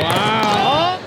Wow.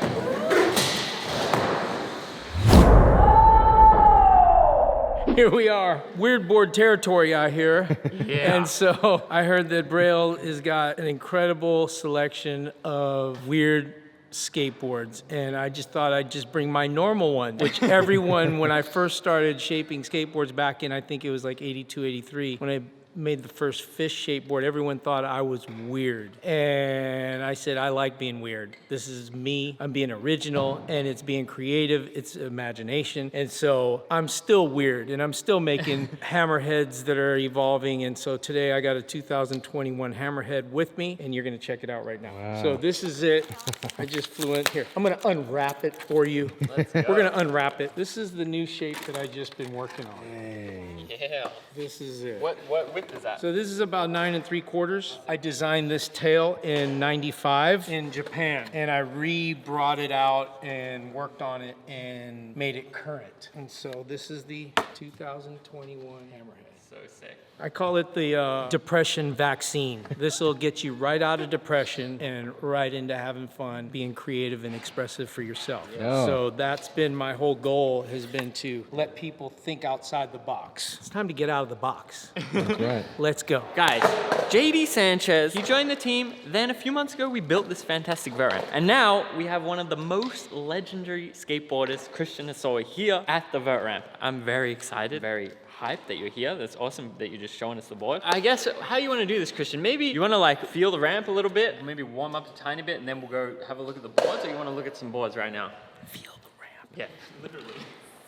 Here we are, weird board territory out here. Yeah. And so I heard that Braille has got an incredible selection of weird skateboards, and I just thought I'd just bring my normal one, which everyone, when I first started shaping skateboards back in, I think it was like 82, 83, when I made the first fish-shaped board, everyone thought I was weird. And I said, I like being weird. This is me. I'm being original, and it's being creative. It's imagination. And so I'm still weird, and I'm still making hammerheads that are evolving. And so today I got a 2021 hammerhead with me, and you're gonna check it out right now. Wow. So this is it. I just flew in here. I'm gonna unwrap it for you. Let's go. We're gonna unwrap it. This is the new shape that I just been working on. Yeah. This is it. What width is that? So this is about 9 3/4. I designed this tail in '95 in Japan, and I re-brought it out and worked on it and made it current. And so this is the 2021 hammerhead. So sick. I call it the depression vaccine. This will get you right out of depression and right into having fun, being creative and expressive for yourself. Yeah. So that's been my whole goal, has been to let people think outside the box. It's time to get out of the box. That's right. Let's go. Guys, JD Sanchez, he joined the team. Then a few months ago, we built this fantastic VERT ramp. And now we have one of the most legendary skateboarders, Christian Hosoi, here at the VERT ramp. I'm very excited, very hyped that you're here. That's awesome that you're just showing us the board. I guess, how you want to do this, Christian? Maybe you want to like feel the ramp a little bit, maybe warm up a tiny bit, and then we'll go have a look at the boards, or you want to look at some boards right now? Feel the ramp. Yeah, literally.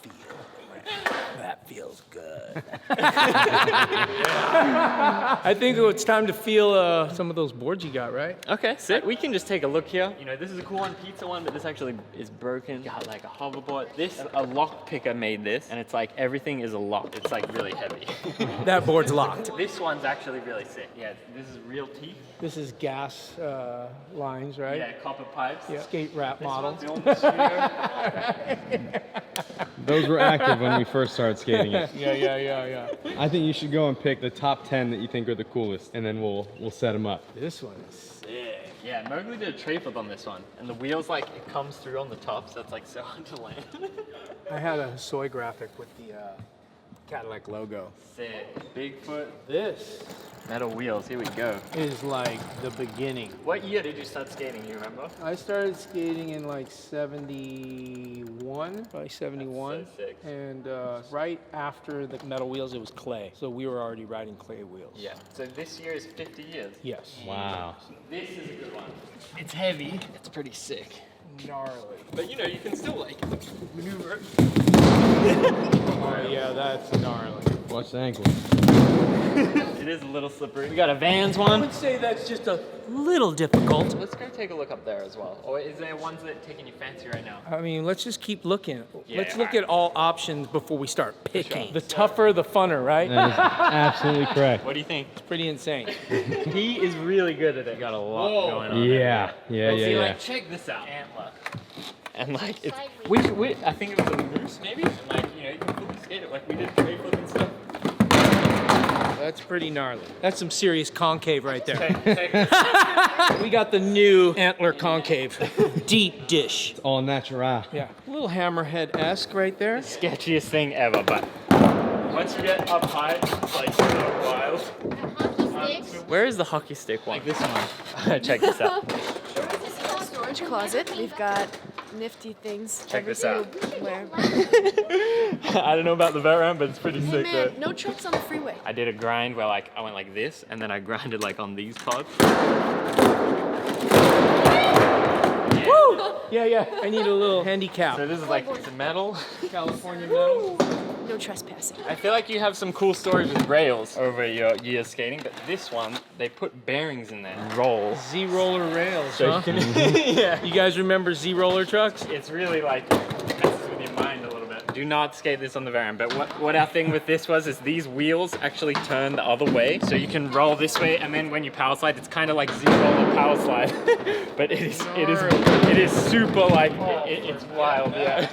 Feel the ramp. That feels good. I think it's time to feel some of those boards you got, right? Okay, sick. We can just take a look here. You know, this is a cool one, pizza one, but this actually is broken. Got like a hoverboard. This, a lock picker made this, and it's like everything is a lock. It's like really heavy. That board's locked. This one's actually really sick. Yeah, this is real teeth. This is gas lines, right? Yeah, copper pipes. Yeah. Skate wrap This model. one's the old studio. Those were active when we first started skating it. Yeah. I think you should go and pick the top 10 that you think are the coolest, and then we'll set them up. This one is Sick. Yeah, Mowgli did a tray flip on this one, and the wheels like it comes through on the top, so it's like so hard to land. I had a soy graphic with the Cadillac logo. Sick. Bigfoot. This Metal wheels. Here we go. is like the beginning. What year did you start skating? You remember? I started skating in like 71, probably 71. That's so sick. And right after the metal wheels, it was clay. So we were already riding clay wheels. Yeah. So this year is 50 years. Yes. Wow. This is a good one. It's heavy. It's pretty sick. Gnarly. But you know, you can still like maneuver it. Oh, yeah, that's gnarly. Watch the ankle. It is a little slippery. We got a Vans I one. would say that's just a little difficult. Let's go take a look up there as well. Or is there ones that are taking you fancy right now? I mean, let's just keep looking. Yeah, Let's look at all options before we start picking. sure. The tougher, the funner, right? That is absolutely correct. What do you think? It's pretty insane. He is really good at it. Got a lot going on. Yeah. See, like, check this out. Antler. And like, it's, I think it was a moose maybe? And like, you know, you can flip skate it like we did tray flip and stuff. That's pretty gnarly. That's some serious concave right there. Check this. We got the new antler concave. Deep dish. It's all natural. Yeah. A little hammerhead-esque right there. Sketchiest thing ever, but once you get up high, it's like so wild. Hockey sticks. Where is the hockey stick one? Like this one. Check this out. This is our storage closet. We've got nifty things. Check this out. Where? I don't know about the VERT ramp, but it's pretty Hey sick though. man, no trucks on the freeway. I did a grind where like I went like this, and then I grinded like on these pods. Woo! Yeah. I need a little handicap. So this is like, it's a metal. California metal. No trespassing. I feel like you have some cool stories with rails over your years skating, but this one, they put bearings in there. Roll. Z-roller rails, So huh? you can, yeah. You guys remember Z-roller trucks? It's really like, messes with your mind a little bit. do not skate this on the VERT. But what our thing with this was is these wheels actually turn the other way, so you can roll this way, and then when you power slide, it's kind of like Z-roller power slide. But it is super like it's wild. Yeah.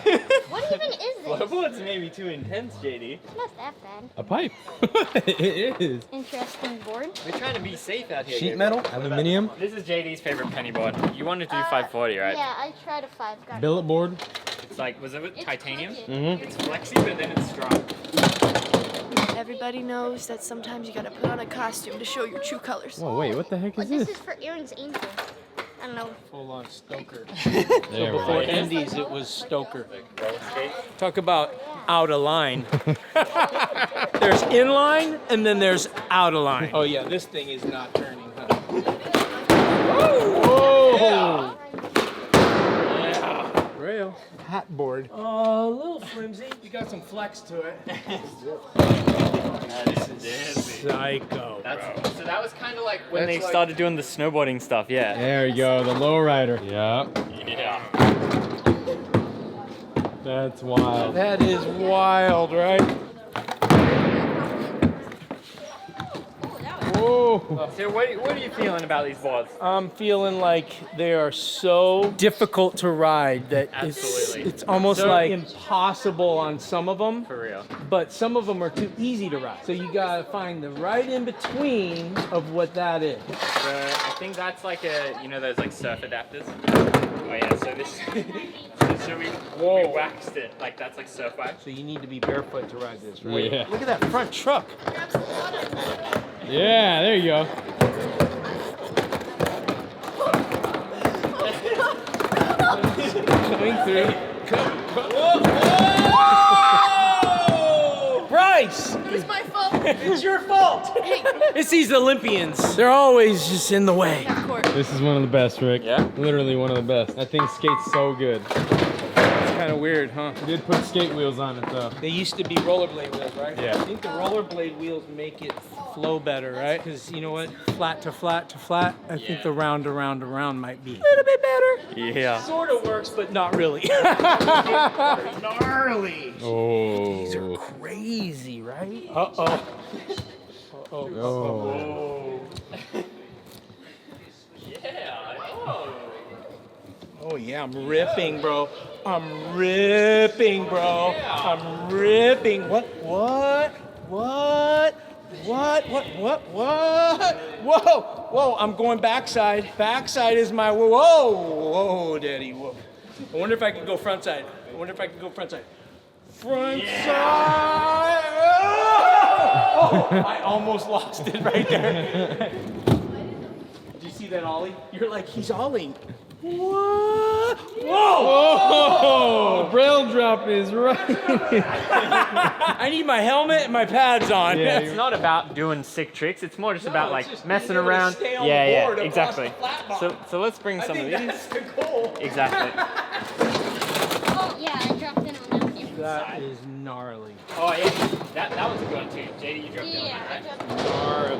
What even is this? Flowboards may be too intense, JD. It's not that bad. A pipe. It is. Interesting board. We're trying to be safe out here. Sheet metal, aluminium, This is JD's favorite penny board. You want to do 540, right? Yeah, I tried a 5. Got billet board. It's like, was it with It's titanium? crooked. It's flexy, but then it's strong. Everybody knows that sometimes you gotta put on a costume to show your true colors. Whoa, wait, what the heck is But this this? is for Aaron's angel. I don't know. Full on Stoker. There we Before go. Indies, it was Stoker. Talk about out of line. There's in line and then there's out of line. Oh yeah, this thing is not turning, huh? Whoa! Yeah. Braille. Hat board. Oh, a little flimsy. You got some flex to it. Psycho. So that was kind of like when they started doing the snowboarding stuff, yeah. There you go, the low rider. Yeah. Yeah. That's wild. That is wild, right? Whoa. So what are you feeling about these boards? I'm feeling like they are so difficult to ride that Absolutely. it's almost So- like impossible on some of them, For real. but some of them are too easy to ride. So you gotta find the right in between of what that is. So I think that's like those like surf adapters. Oh yeah, so this, so we waxed it, like that's like surf wax. So you need to be barefoot to ride this, right? Yeah. Look at that front truck. Yeah, there you go. Coming through. Bryce! It's my fault. It's your fault! It's these Olympians. They're always just in the way. Back court. This is one of the best, Rick. Yeah? Literally one of the best. That thing skates so good. It's kind of weird, huh? We did put skate wheels on it though. They used to be rollerblade wheels, right? Yeah. I think the rollerblade wheels make it flow better, right? Because you know what? Flat to flat to flat. I think the round to round to round might be a little bit better. Yeah. Sort of works, but not really. Gnarly. Oh. These are crazy, right? Uh-oh. Uh-oh. Oh. Oh yeah, I'm ripping, bro. I'm ripping, bro. I'm ripping. What? Whoa! Whoa! I'm going backside. Backside is my whoa, daddy. Whoa. I wonder if I can go front side. Front side. Oh! I almost lost it right there. Did you see that ollie? You're like, he's ollieing. What? Whoa! Oh, the Braille drop is right. I need my helmet and my pads on. Yeah, It's not about doing sick tricks. It's more just about it's like just messing being able to around. stay on the Yeah, board across exactly. the flat bar. So let's bring I some of think these. that's the goal. Exactly. Oh, yeah, I dropped in on that. Yeah, That is gnarly. Oh yeah, that was a good one too. JD, you dropped in on yeah, I that. dropped in. Gnarly.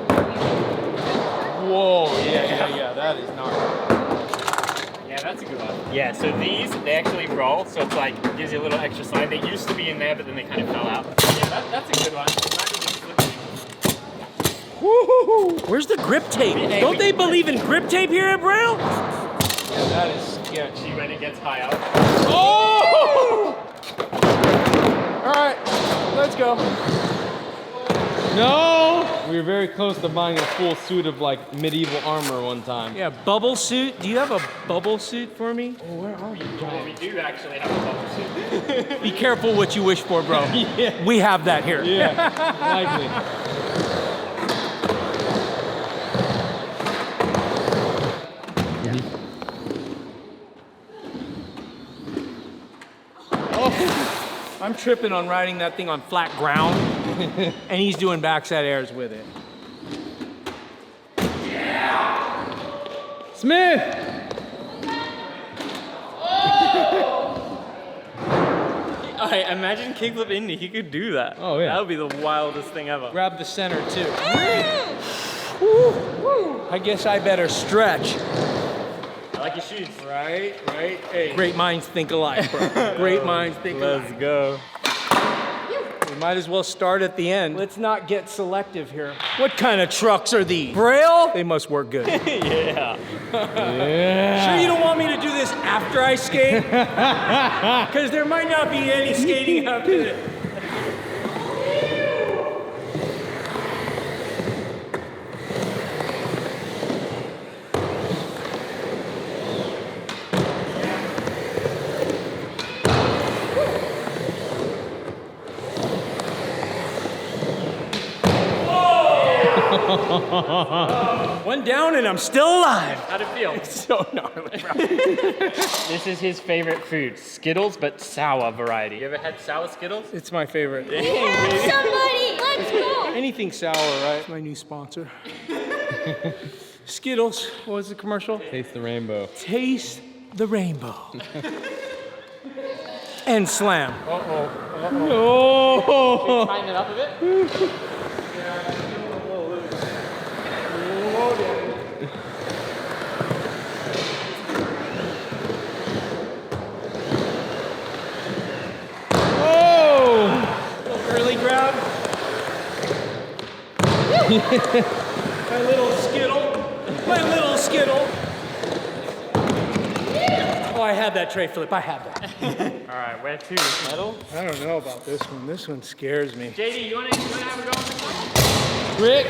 Whoa, yeah, that is gnarly. Yeah, that's a good one. Yeah, so these, they actually roll, so it's like, gives you a little extra slide. They used to be in there, but then they kind of fell out. Yeah, that's a good one. It might be just slippery. Woo-hoo-hoo. Where's the grip tape? Hey, Don't they believe in grip tape here at Braille? Yeah, that is sketchy. See when it gets high up. Oh! All right, let's go. No! We were very close to buying a full suit of like medieval armor one time. Yeah, bubble suit. Do you have a bubble suit for me? Well, we do actually have a bubble suit. Be careful what you wish for, bro. Yeah. We have that here. Yeah, likely. Oh, I'm tripping on riding that thing on flat ground, and he's doing backside airs with it. Smith! Alright, imagine kickflip Indy. He could do that. Oh, yeah. That would be the wildest thing ever. Grab the center too. I guess I better stretch. I like your shoes. Right. Hey. Great minds think alike, bro. Great minds think alike. Let's go. We might as well start at the end. Let's not get selective here. What kind of trucks are these? Braille? They must work good. Yeah. Sure you don't want me to do this after I skate? Because there might not be any skating after this. One down and I'm still alive. How'd it feel? So gnarly, bro. This is his favorite food, Skittles, but sour variety. You ever had sour Skittles? It's my favorite. Somebody, let's go. Anything sour, right? It's my new sponsor. Skittles. What was the commercial? Taste the rainbow. Taste the rainbow. And slam. Oh! Tighten it up a bit. Early grab. My little Skittle. My little Skittle. Oh, I had that tray flip. I had that. All right, where to? Metal? I don't know about this one. This one scares me. JD, you wanna have a go on this one? Rick.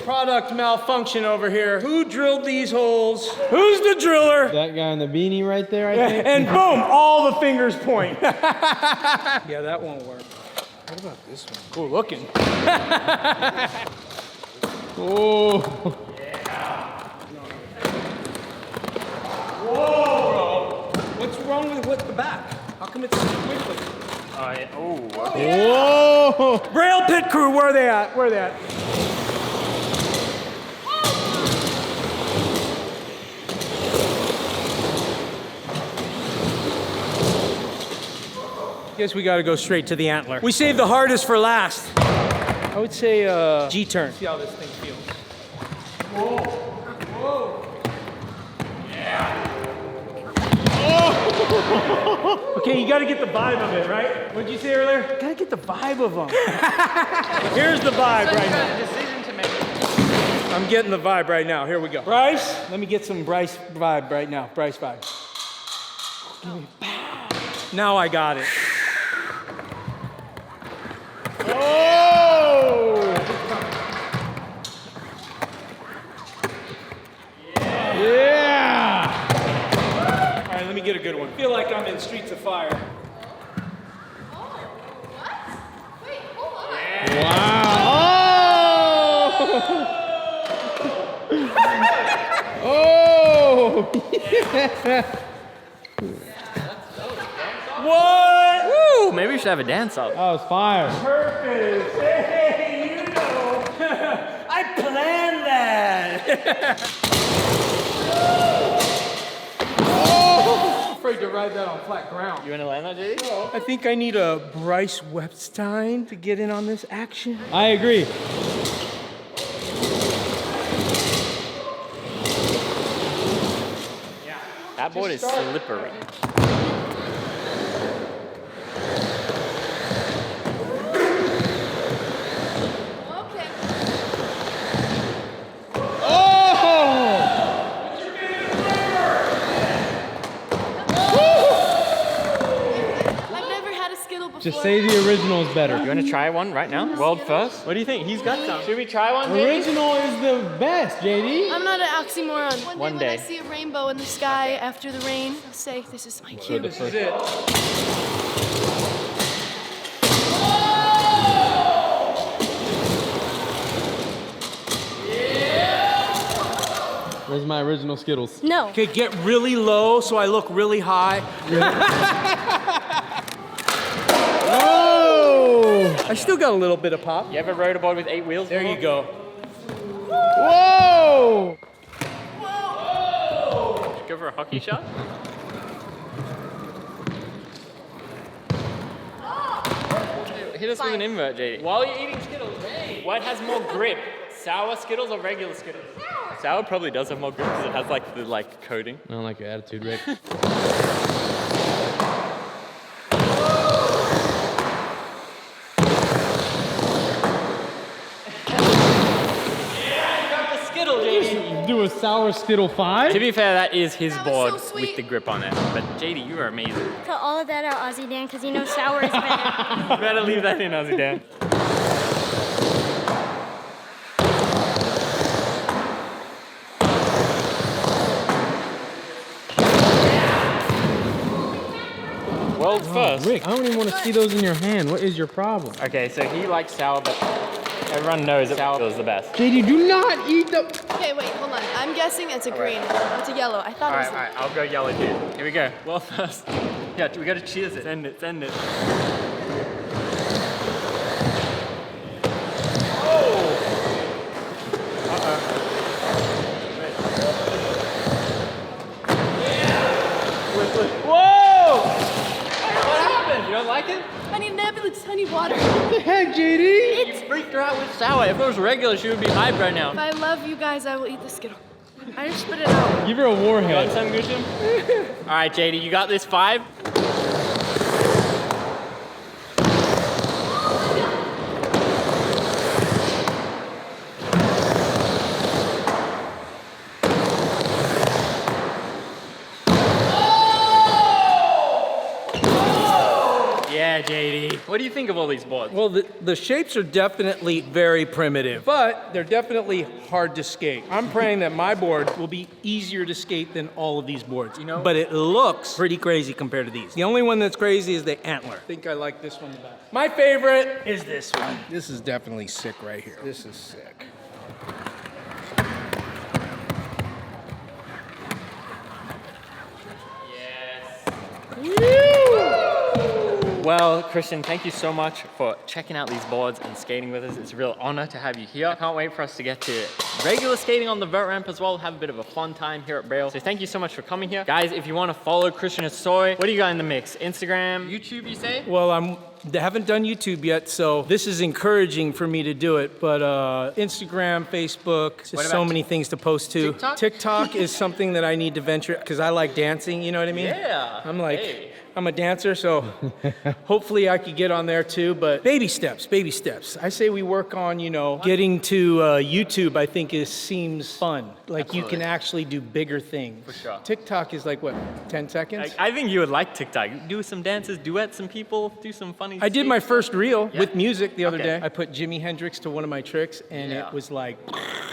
Product malfunction over here. Who drilled these holes? Who's the driller? That guy in the beanie right there, I think. And boom, all the fingers point. Yeah, that won't work. What about this one? Cool looking. Oh! Whoa, bro. What's wrong with the back? How come it's so quickly? Whoa! Braille pit crew, where are they at? Where are they at? Guess we gotta go straight to the antler. We saved the hardest for last. I would say G-turn. See how this thing feels. Whoa. Whoa. Yeah. Oh. Okay, you gotta get the vibe of it, right? What'd you say earlier? Gotta get the vibe of them. Here's the vibe right now. Decision to make. I'm getting the vibe right now. Here we go. Bryce, let me get some Bryce vibe right now. Bryce vibe. Give me. Now I got it. Oh! Yeah! All right, let me get a good one. I feel like I'm in Streets of Fire. Wait, hold on. Wow! Oh! Yeah! What? Woo! Maybe we should have a dance off. That was fire. Purpose. Hey, you know. I planned that. Oh! I'm afraid to ride that on flat ground. You wanna land that, JD? I think I need a Bryce Webstein to get in on this action. I agree. That board is slippery. Okay. I've never had a Skittle before. Just say the original is better. You wanna try one right now? World first? What do you think? He's got some. Should we try one, JD? Original is the best, JD. I'm not an oxymoron. One When day. I see a rainbow in the sky after the rain, I'll say, this is my cue. This is it. Where's my original Skittles? No. Okay, get really low so I look really high. Oh! I still got a little bit of pop. You ever rode a board with 8 wheels? There you go. Whoa! Go for a hockey shot? Hit us with an invert, JD. While you're eating Skittles, what has more grip? Sour Skittles or regular Skittles? Sour probably does have more grip because it has like the coating. I don't like your attitude, Rick. Sour Skittle 5? To be fair, that is his That was board so sweet. with the grip on it. But JD, you are amazing. Cut all of that out, Ozzy Dan, because you know sour is better. You better leave that in, Ozzy Dan. World's first. Rick, I don't even want to see those in your hand. What is your problem? Okay, so he likes sour, but everyone knows that sour is the best. JD, do not eat the... Okay, wait, hold on. I'm guessing it's a green. It's a yellow. I thought All it right, was. I'll go yellow, dude. Here we go. Well, first. Yeah, we gotta cheers it. Send it, send it. Whoa! What happened? You don't like it? I need an ambulance. I need water. What the heck, JD? You freaked her out with sour. If it was regular, she would be hyped right now. If I love you guys, I will eat the Skittle. I just spit it out. Give her a You want warhead. some, Gushim? All right, JD, you got this 5? Yeah, JD. What do you think of all these boards? Well, the shapes are definitely very primitive, but they're definitely hard to skate. I'm praying that my board will be easier to skate than all of these boards. You know- But it looks pretty crazy compared to these. The only one that's crazy is the antler. I think I like this one the best. My favorite is this one. This is definitely sick right here. This is sick. Well, Christian, thank you so much for checking out these boards and skating with us. It's a real honor to have you here. I can't wait for us to get to regular skating on the vert ramp as well. Have a bit of a fun time here at Braille. So thank you so much for coming here. Guys, if you want to follow Christian Hosoi, what do you got in the mix? Instagram, YouTube, you say? Well, I haven't done YouTube yet, so this is encouraging for me to do it. But Instagram, Facebook, What just so about many things to post to. TikTok? TikTok is something that I need to venture because I like dancing. You know what I mean? Yeah. I'm like, Hey. I'm a dancer, so hopefully I could get on there too. But baby steps, baby steps. I say we work on, getting to YouTube. I think seems fun. Like you can actually do bigger things. For sure. TikTok is like what, 10 seconds? I think you would like TikTok. Do some dances, duet some people, do some funny I did my first reel Yeah? with music the other Okay. day. I put Jimi Hendrix to one of my tricks, and Yeah. it was like,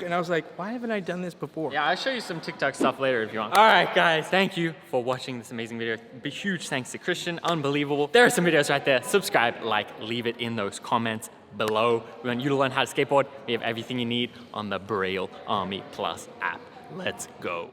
and I was like, why haven't I done this before? Yeah, I'll show you some TikTok stuff later if you want. All right, guys, thank you for watching this amazing video. Big huge thanks to Christian, unbelievable. There are some videos right there. Subscribe, like, leave it in those comments below. We want you to learn how to skateboard. We have everything you need on the Braille Army Plus app. Let's go.